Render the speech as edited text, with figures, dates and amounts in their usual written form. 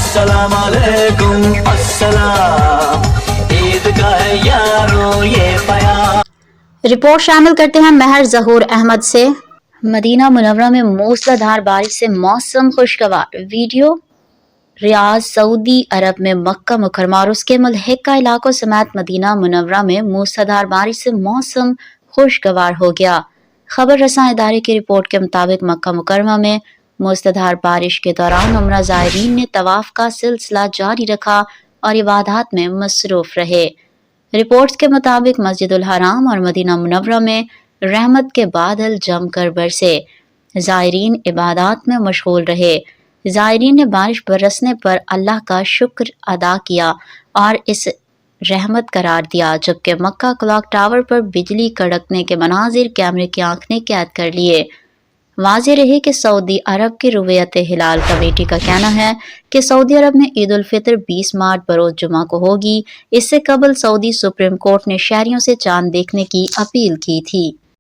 अस्सलाम वालेकुम अस्सलाम, ईद का है यारो ये प्यार। रिपोर्ट शामिल करते हैं महर जहूर अहमद से। मदीना मुनव्वरा में मूसलाधार बारिश से मौसम खुशगवार। वीडियो रियाद सऊदी अरब में मक्का मुकर्रमा और उसके मुल्हिका इलाकों समेत मदीना मुनव्वरा में मूसलाधार बारिश से मौसम खुशगवार हो गया। खबर रसां इदारे की रिपोर्ट के मुताबिक मक्का मुकर्रमा में मूसलाधार बारिश के दौरान उम्रा ज़ायरीन ने तवाफ का सिलसिला जारी रखा और इबादत में मसरूफ रहे। रिपोर्ट्स के मुताबिक मस्जिदुल हराम और मदीना मुनव्वरा में रहमत के बादल जमकर बरसे। ज़ायरीन इबादत में मशगूल रहे। ज़ायरीन ने बारिश बरसने पर अल्लाह का शुक्र अदा किया और इस रहमत करार दिया, जबकि मक्का क्लॉक टावर पर बिजली कड़कने के मनाजिर कैमरे की आंख ने कैद कर लिए। वाज़ेह रहे कि सऊदी अरब की रुवैयत हिलाल कमेटी का कहना है कि सऊदी अरब में ईद उल फितर 20 मार्च बरोज़ जुमा को होगी। इससे कबल सऊदी सुप्रीम कोर्ट ने शहरियों से चांद देखने की अपील की थी।